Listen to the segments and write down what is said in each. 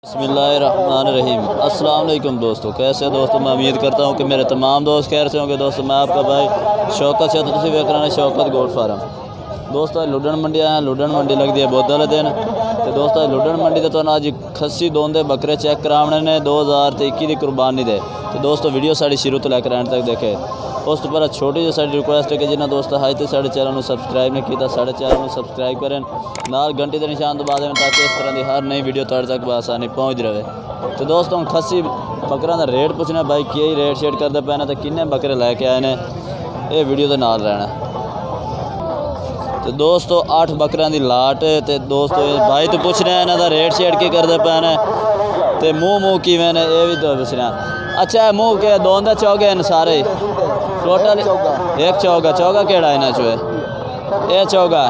बिस्मिल्लाहिर्रहमानिर्रहीम। अस्सलाम वालेकुम दोस्तों, कैसे दोस्तों? मैं उम्मीद करता हूँ कि मेरे तमाम दोस्त खैर से होंगे। दोस्तों मैं आपका भाई शौकत से तुम वेख रहे हैं शौकत गोट फार्म। दोस्तों लुडन मंडी आए हैं, लुडन मंडी लगती है बुध वाले दिन। तो दोस्तों लुडन मंडी तो अज खस्सी दोंदे बकरे चेक कराने ने 2021 की कुर्बानी दे। तो दोस्तों वीडियो साड़ी शुरू तो लैकर एंड तक देखे। उस तो पर छोटी जी साड़ी रिक्वेस्ट है कि जिन्हें दोस्तों हाई तो साढ़े चैनल सब्सक्राइब नहीं किया, साढ़े चैनल सब्सक्राइब करें, नाल घंटी के निशान तो बाद में, ताकि इस तरह की हर नई वीडियो तुहाडे तक आसानी पहुँच रहे। तो दोस्तों हम खस्सी बकरा का रेट पूछना भाई कि रेट शेट करते पे ने, तो किन्ने बकरे लैके आए हैं, ये वीडियो के नाल रहना। तो दोस्तों 8 बकरियां की लाट। तो दोस्तों भाई तो पूछ रहे हैं इन्हों का रेट शेट की करते पे ने, तो मूँह किवें ने ये भी तो पूछना। अच्छा मूँह के दोंदे चौगे हैं सारे टोटल? एक चौगा केड़ा इन्हों चो है? ये चौगा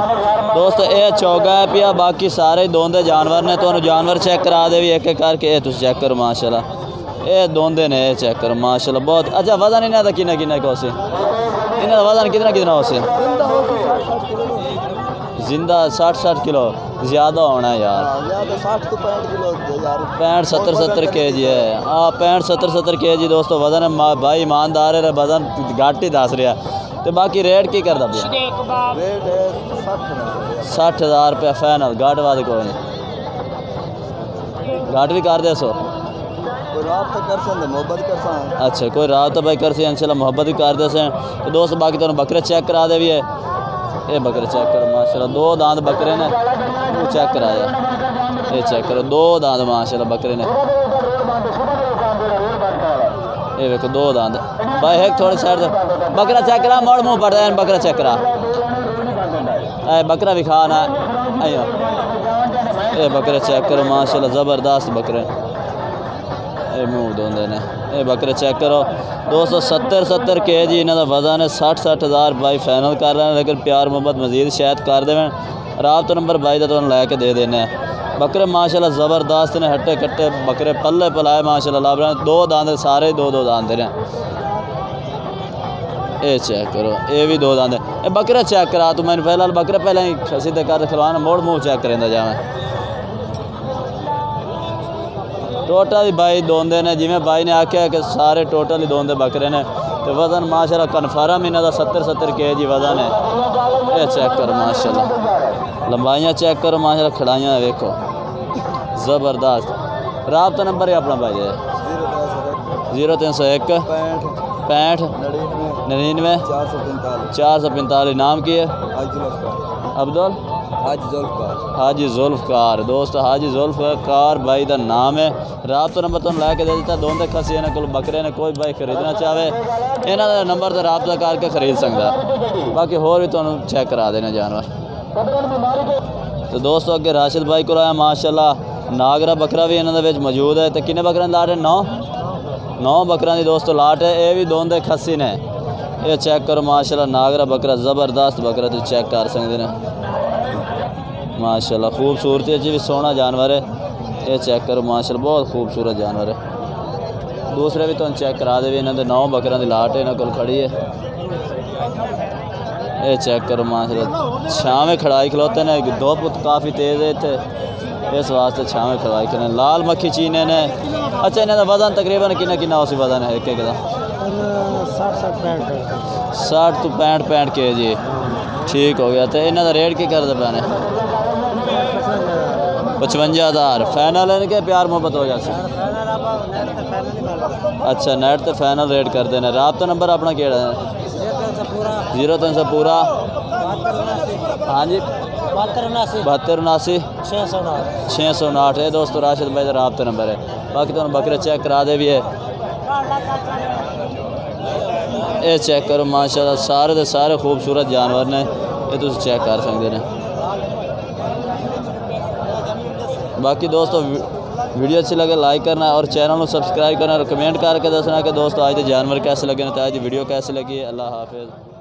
दोस्तों, ये चौगा है पिया, बाकी सारे दोंदे जानवर ने। तो जानवर चेक करा दे भी एक एक करके, ये तुम चेक करो माशाल्लाह, ये दोंदे ने, ये चेक करो माशाल्लाह बहुत अच्छा। वजन इन्हों का किन्ना को से? इन्हों का वजन कितना हो से? जिंदा 60 किलो ज़्यादा होना है यार, 65-70 kg है। हाँ 65-70 kg दोस्तों वजन है भाई, ईमानदार है, वजन घट ही दस रहा। तो बाकी रेट की करता पिया? 60,000 रुपया फाइनल, घट वध कोई नहीं, घट भी कर दे सो। अच्छा कोई रात भाई कर से इंशाल्लाह मोहब्बत भी कर दे से। तो दोस्त बाकी तुम बकरे चेक करा दे भी है, ये बकरे चेक करो माशाल्लाह, 2 दांत बकरे ने, वो चेक कराया, ये चेक करो 2 दांत माशाल्लाह बकरे ने, ये देखो 2 दांत भाई। एक थोड़ी साइड बकरा चेक करा, मोड़ मुँह पड़ रहा है, बकरा चेक करा, बकरा भी खाना है, ये बकरे चेक करो माशाल्लाह ज़बरदस्त बकरे, ये मुँह दोंदे ने, ये बकरे चेक करो दोस्तों। 70 kg इन्हों का वजन है, 60-60,000 भाई फाइनल कर रहे हैं। लेकिन प्यार मोहब्बत मजीद शायद कर देवें, राबता नंबर भाई का तो लैके दे देने। बकरे माशाल्लाह ज़बरदस्त ने, हट्टे कट्टे बकरे पल्ले पलाए माशाल्लाह लाभ रहे हैं। 2 दांत सारे 2 दांत ने, ये चेक करो, ये भी 2 दांत। ये बकरे चेक करा तू मैंने फिलहाल बकरे पहले ही सीधे कर खिलवाना, मोड़ मुँह चेक करेंदा जाए। टोटल भाई दोंदे ने, जिमें भाई ने आख्या कि सारे टोटल ही दोंदे बकरे ने। तो वजन माशाल्लाह कन्फर्म इन्हों का 70 kg वजन है। ये चेक करो माशाल्लाह, लंबाइयाँ चेक करो माशाल्लाह, खड़ाइयाँ देखो ज़बरदस्त। राबता नंबर है अपना भाई है 0301 65 99 445। नाम की है? अब्दुल हाजी जुल्फ़कार। दोस्त हाजी जुल्फ़कार भाई का नाम है। राबता नंबर तुम लैके दे दिता, दोनों खसी इन्होंने को बकरे ने, कोई भाई खरीदना चाहे इन्हों का नंबर तो राबता करके खरीद सकता। बाकी होर भी तुम चेक करा देना जानवर। तो दोस्तों अगे राशिद भाई को आया माशाल्लाह, नागरा बकरा भी इन्होंने मौजूद है। तो किन्ने बकरियां लाट है? 9 बकरियां की दोस्तों लाट है। ये भी दोंदे खसी ने, ये चेक करो माशाल्लाह, नागरा बकरा ज़बरदस्त बकरा, तुम चेक कर सकते हैं माशाल्लाह। खूबसूरती भी सोहना जानवर है, ये चेक करो माशाल्लाह बहुत खूबसूरत जानवर है। दूसरे भी तुम चेक करा दे, इन्होंने 9 बकरियां की लाट है, इन्होंने को खड़ी है, ये चेक करो माशाल्लाह। छावें खड़ाई खलोते ने, धुप काफ़ी तेज़ है इतने, इस वास्ते छावें खड़ाई खड़े। लाल मक्खी चीने ने। अच्छा इन्हों का वजन तकरीबन किन्ना उसी वजन है एक का? 60 तो 65 kg ठीक हो गया। तो इन्हों का रेट की करते पैने? 55,000 फाइनल है कि प्यार मोहब्बत हो जाए? अच्छा नेट तो फाइनल रेट करते हैं। राबता नंबर अपना केड़ा है? 0300 पूरा? हाँ जी 7279 659 है दोस्तों, राशिद भाई का राबता नंबर है। बाकी तुम बकरे चेक करा दे भी है, ये चेक करो माशाल्लाह, सारे के सारे खूबसूरत जानवर ने, ये तुम चेक कर सकते हैं। बाकी दोस्तों वीडियो अच्छी लगे लाइक करना और चैनल को सब्सक्राइब करना और कमेंट करके दसना कि दोस्तों आज के जानवर कैसे लगे, आज की वीडियो कैसी लगी। अल्लाह हाफिज़।